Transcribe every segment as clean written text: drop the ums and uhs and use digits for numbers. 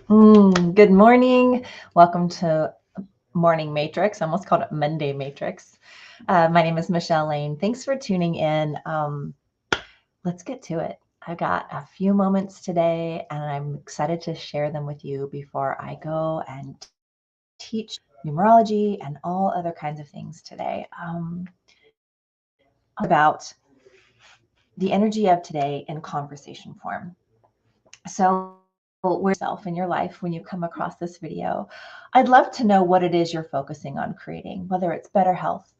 Good morning. Welcome to Morning Matrix. I almost called it Monday Matrix. My name is Michelle Lane. Thanks for tuning in. Let's get to it. I've got a few moments today, and I'm excited to share them with you before I go and teach numerology and all other kinds of things today. About the energy of today in conversation form. So, where yourself in your life when you come across this video, I'd love to know what it is you're focusing on creating, whether it's better health,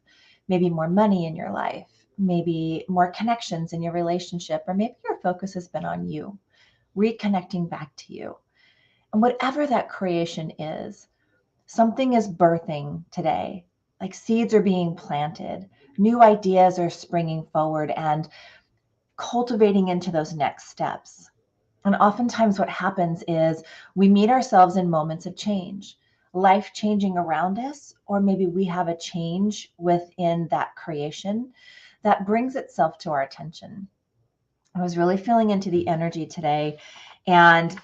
maybe more money in your life, maybe more connections in your relationship, or maybe your focus has been on you, reconnecting back to you. And whatever that creation is, something is birthing today. Like seeds are being planted, new ideas are springing forward and cultivating into those next steps. And oftentimes, what happens is we meet ourselves in moments of change, life changing around us, or maybe we have a change within that creation that brings itself to our attention. I was really feeling into the energy today and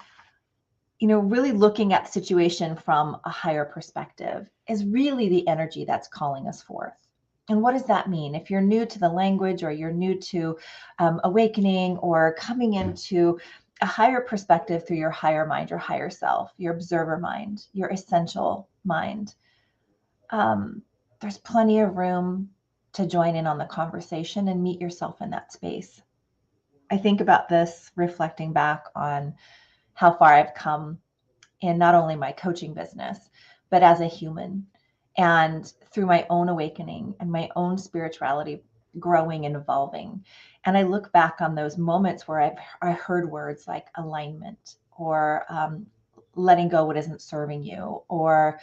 really looking at the situation from a higher perspective is really the energy that's calling us forth. And what does that mean? If you're new to the language or you're new to awakening or coming into a higher perspective through your higher mind, your higher self, your observer mind, your essential mind, there's plenty of room to join in on the conversation and meet yourself in that space. I think about this reflecting back on how far I've come in not only my coaching business, but as a human and through my own awakening and my own spirituality growing and evolving. And I look back on those moments where I heard words like alignment or letting go what isn't serving you, or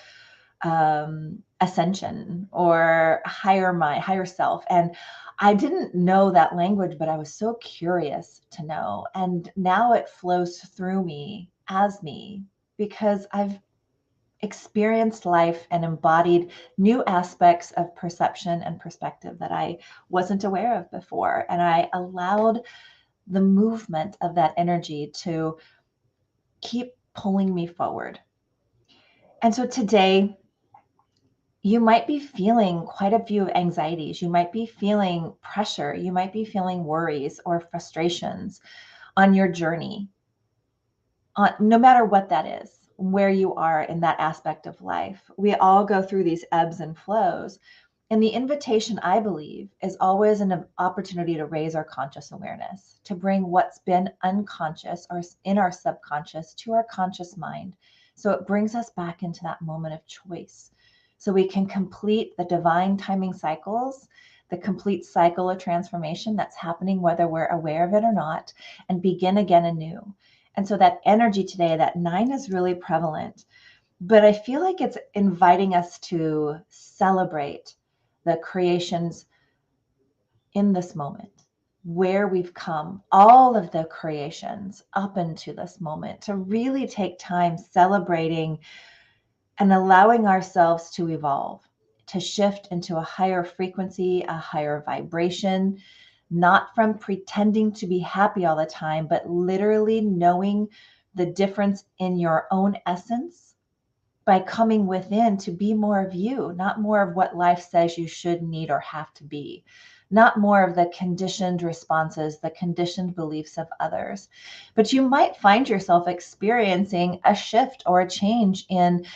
ascension, or higher mind, higher self. And I didn't know that language, but I was so curious to know. And now it flows through me as me because I've experienced life and embodied new aspects of perception and perspective that I wasn't aware of before. And I allowed the movement of that energy to keep pulling me forward. And so today, you might be feeling quite a few anxieties. You might be feeling pressure. You might be feeling worries or frustrations on your journey, no matter what that is, where you are in that aspect of life. We all go through these ebbs and flows. And the invitation, I believe, is always an opportunity to raise our conscious awareness, to bring what's been unconscious or in our subconscious to our conscious mind. So it brings us back into that moment of choice. So we can complete the divine timing cycles, the complete cycle of transformation that's happening, whether we're aware of it or not, and begin again anew. And so that energy today, that 9 is really prevalent, but I feel like it's inviting us to celebrate the creations in this moment, where we've come, all of the creations up into this moment, to really take time celebrating and allowing ourselves to evolve, to shift into a higher frequency, a higher vibration, not from pretending to be happy all the time, but literally knowing the difference in your own essence by coming within to be more of you, not more of what life says you should, need, or have to be, not more of the conditioned responses, the conditioned beliefs of others. But you might find yourself experiencing a shift or a change in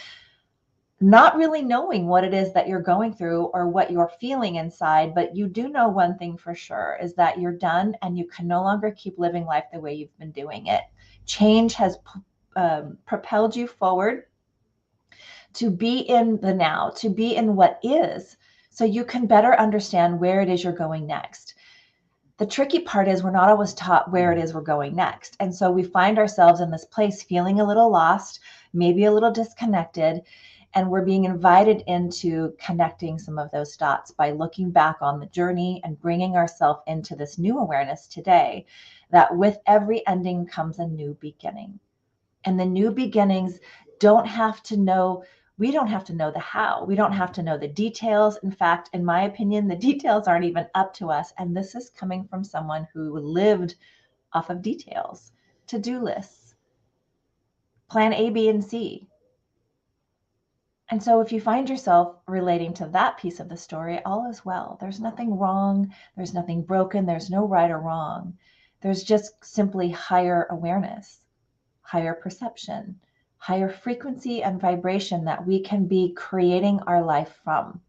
not really knowing what it is that you're going through or what you're feeling inside, but you do know one thing for sure is that you're done and you can no longer keep living life the way you've been doing it. Change has propelled you forward to be in the now, to be in what is, so you can better understand where it is you're going next. The tricky part is we're not always taught where it is we're going next. And so we find ourselves in this place feeling a little lost, maybe a little disconnected, and we're being invited into connecting some of those dots by looking back on the journey and bringing ourselves into this new awareness today that with every ending comes a new beginning. And the new beginnings don't have to know, we don't have to know the how. We don't have to know the details. In fact, in my opinion, the details aren't even up to us. And this is coming from someone who lived off of details, to-do lists, plan A, B, and C. And so if you find yourself relating to that piece of the story, all is well. There's nothing wrong. There's nothing broken. There's no right or wrong. There's just simply higher awareness, higher perception, higher frequency and vibration that we can be creating our life from.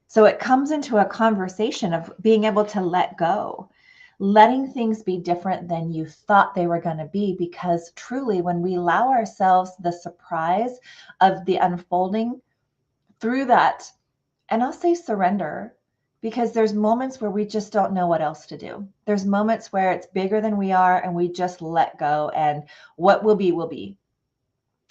So it comes into a conversation of being able to let go, letting things be different than you thought they were going to be. Because truly, when we allow ourselves the surprise of the unfolding through that, and I'll say surrender, because there's moments where we just don't know what else to do. There's moments where it's bigger than we are and we just let go, and what will be, will be.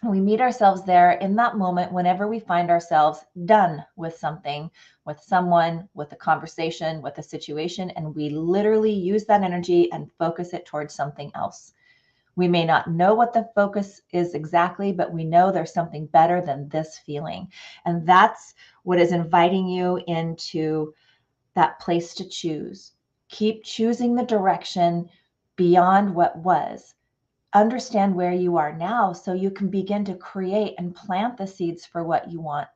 We meet ourselves there in that moment whenever we find ourselves done with something, with someone, with a conversation, with a situation, and we literally use that energy and focus it towards something else. We may not know what the focus is exactly, but we know there's something better than this feeling. And that's what is inviting you into that place to choose. Keep choosing the direction beyond what was. Understand where you are now so you can begin to create and plant the seeds for what you want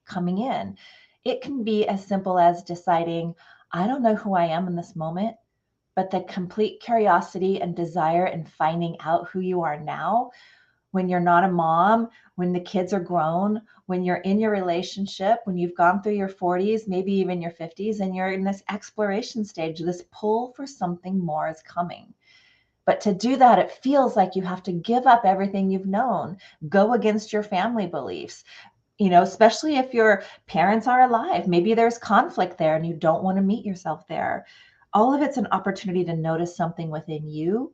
coming in. It can be as simple as deciding, I don't know who I am in this moment, but the complete curiosity and desire in finding out who you are now, when you're not a mom, when the kids are grown, when you're in your relationship, when you've gone through your 40s, maybe even your 50s, and you're in this exploration stage, this pull for something more is coming. But to do that, it feels like you have to give up everything you've known, go against your family beliefs, especially if your parents are alive. Maybe there's conflict there and you don't want to meet yourself there. All of it's an opportunity to notice something within you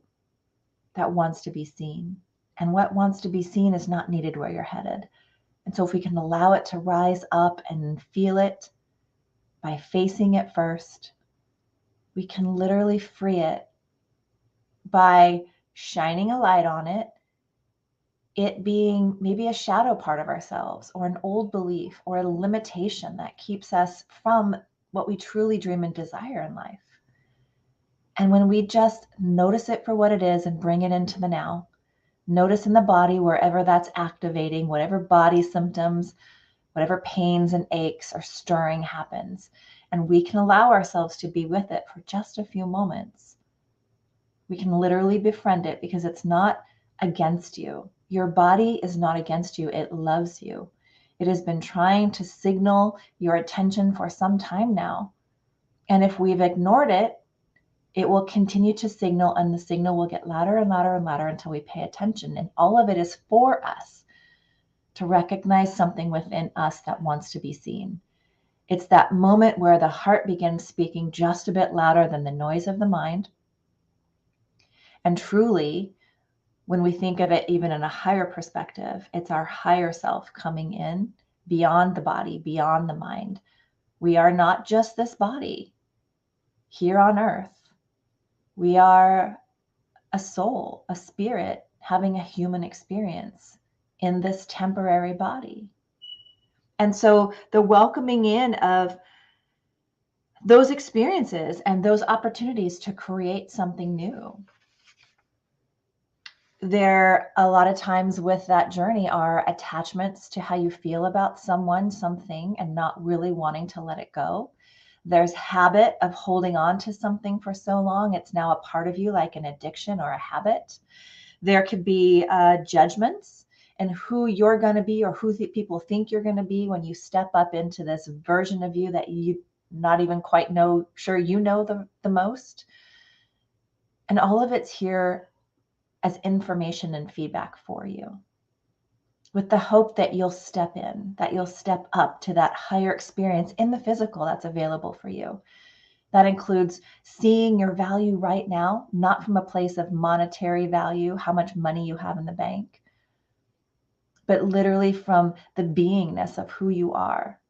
that wants to be seen. And what wants to be seen is not needed where you're headed. And so if we can allow it to rise up and feel it by facing it first, we can literally free it by shining a light on it, it being maybe a shadow part of ourselves or an old belief or a limitation that keeps us from what we truly dream and desire in life. And when we just notice it for what it is and bring it into the now, notice in the body wherever that's activating, whatever body symptoms, whatever pains and aches or stirring happens, and we can allow ourselves to be with it for just a few moments. We can literally befriend it because it's not against you. Your body is not against you. It loves you. It has been trying to signal your attention for some time now. And if we've ignored it, it will continue to signal, and the signal will get louder and louder and louder until we pay attention. And all of it is for us to recognize something within us that wants to be seen. It's that moment where the heart begins speaking just a bit louder than the noise of the mind. And truly, when we think of it even in a higher perspective, it's our higher self coming in beyond the body, beyond the mind. We are not just this body here on earth. We are a soul, a spirit having a human experience in this temporary body. And so the welcoming in of those experiences and those opportunities to create something new. There, a lot of times with that journey are attachments to how you feel about someone, something, and not really wanting to let it go. There's habit of holding on to something for so long. It's now a part of you, like an addiction or a habit. There could be judgments and who you're going to be or who people think you're going to be when you step up into this version of you that you not even quite sure you know the most. And all of it's here as information and feedback for you, with the hope that you'll step in, that you'll step up to that higher experience in the physical that's available for you. That includes seeing your value right now, not from a place of monetary value, how much money you have in the bank, but literally from the beingness of who you are,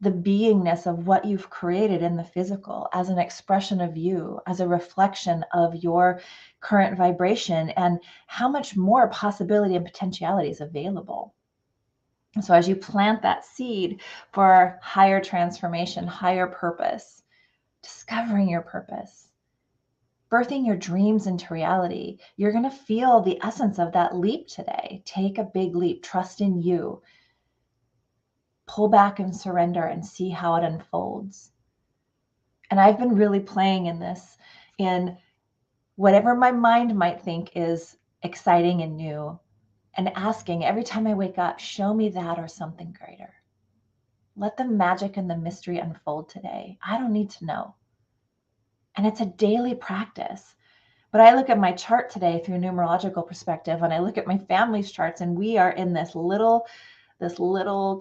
the beingness of what you've created in the physical as an expression of you, as a reflection of your current vibration and how much more possibility and potentiality is available. So as you plant that seed for higher transformation, higher purpose, discovering your purpose, birthing your dreams into reality. You're going to feel the essence of that leap today. Take a big leap, trust in you. Pull back and surrender and see how it unfolds. And I've been really playing in this, in whatever my mind might think is exciting and new, and asking every time I wake up, show me that or something greater. Let the magic and the mystery unfold today. I don't need to know. And it's a daily practice. But I look at my chart today through numerological perspective, and I look at my family's charts, and we are in this little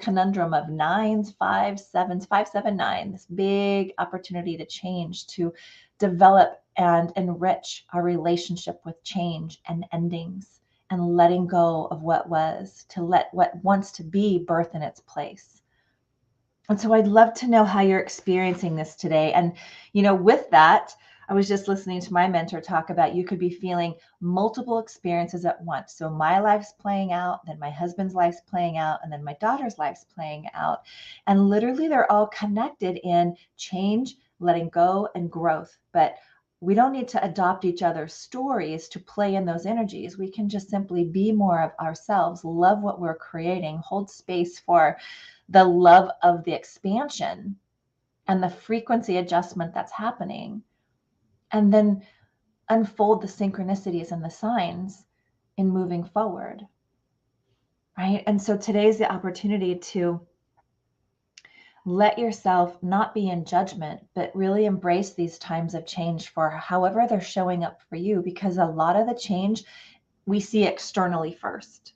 conundrum of 9s, 5s, 7s, 5, 7, 9, this big opportunity to change, to develop and enrich our relationship with change and endings, and letting go of what was, to let what wants to be birth in its place. And so I'd love to know how you're experiencing this today. And, with that, I was just listening to my mentor talk about you could be feeling multiple experiences at once. So my life's playing out, then my husband's life's playing out, and then my daughter's life's playing out. And literally they're all connected in change, letting go, and growth. But we don't need to adopt each other's stories to play in those energies. We can just simply be more of ourselves, love what we're creating, hold space for the love of the expansion and the frequency adjustment that's happening, and then unfold the synchronicities and the signs in moving forward, right? And so today's the opportunity to let yourself not be in judgment, but really embrace these times of change for however they're showing up for you, because a lot of the change we see externally first.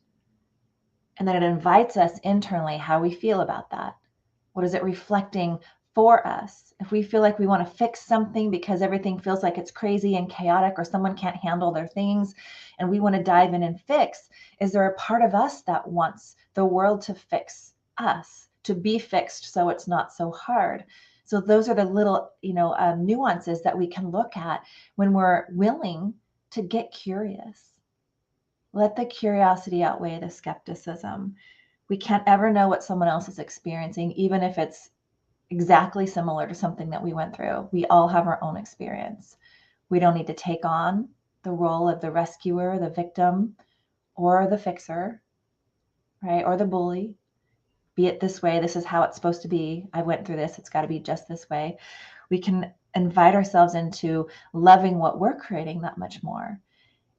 And then it invites us internally how we feel about that. What is it reflecting for us? If we feel like we want to fix something because everything feels like it's crazy and chaotic, or someone can't handle their things, and we want to dive in and fix, is there a part of us that wants the world to fix us, to be fixed so it's not so hard? So those are the little, nuances that we can look at when we're willing to get curious. Let the curiosity outweigh the skepticism. We can't ever know what someone else is experiencing, even if it's exactly similar to something that we went through. We all have our own experience. We don't need to take on the role of the rescuer, the victim, or the fixer, right? Or the bully. Be it this way. This is how it's supposed to be. I went through this. It's got to be just this way. We can invite ourselves into loving what we're creating that much more,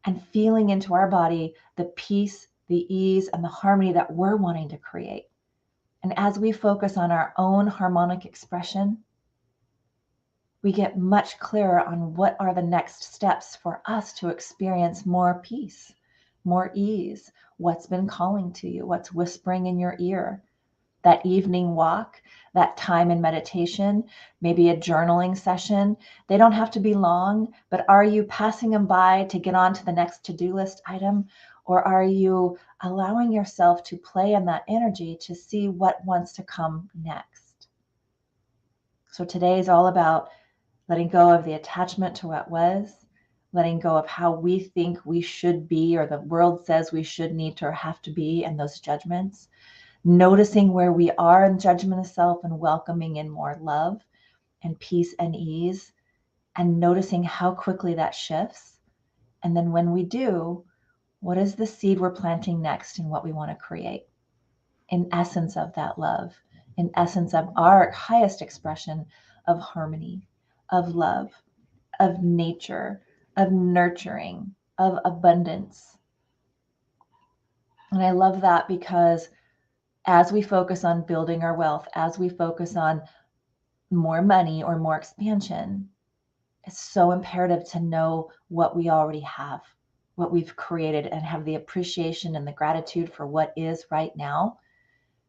and feeling into our body the peace, the ease, and the harmony that we're wanting to create. And as we focus on our own harmonic expression, we get much clearer on what are the next steps for us to experience more peace, more ease, what's been calling to you, what's whispering in your ear. That evening walk, that time in meditation, maybe a journaling session. They don't have to be long, but are you passing them by to get on to the next to-do list item? Or are you allowing yourself to play in that energy to see what wants to come next? So today is all about letting go of the attachment to what was, letting go of how we think we should be, or the world says we should, need to, or have to be, and those judgments. Noticing where we are in judgment of self and welcoming in more love and peace and ease, and noticing how quickly that shifts. And then when we do, what is the seed we're planting next and what we want to create? In essence of that love, in essence of our highest expression of harmony, of love, of nature, of nurturing, of abundance. And I love that, because as we focus on building our wealth, as we focus on more money or more expansion, it's so imperative to know what we already have, what we've created, and have the appreciation and the gratitude for what is right now.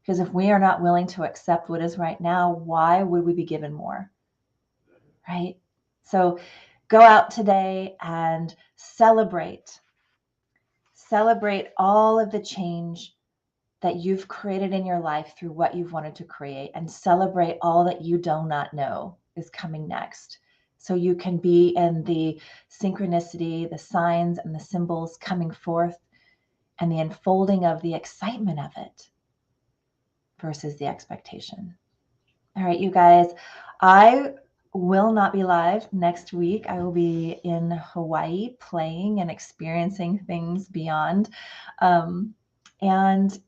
Because if we are not willing to accept what is right now, why would we be given more? Right? So go out today and celebrate all of the change that you've created in your life through what you've wanted to create, and celebrate all that you do not know is coming next. So you can be in the synchronicity, the signs and the symbols coming forth, and the unfolding of the excitement of it versus the expectation. All right, you guys, I will not be live next week. I will be in Hawaii playing and experiencing things beyond and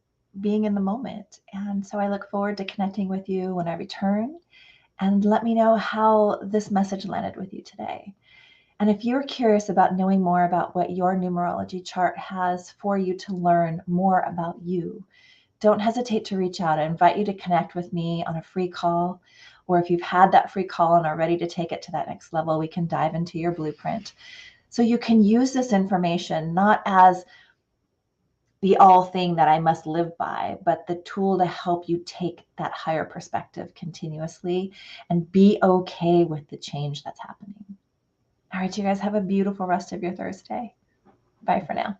being in the moment. And so I look forward to connecting with you when I return, and let me know how this message landed with you today. And if you're curious about knowing more about what your numerology chart has for you to learn more about you, don't hesitate to reach out. I invite you to connect with me on a free call, or if you've had that free call and are ready to take it to that next level, we can dive into your blueprint. So you can use this information not as the all thing that I must live by, but the tool to help you take that higher perspective continuously and be okay with the change that's happening. All right, you guys have a beautiful rest of your Thursday. Bye for now.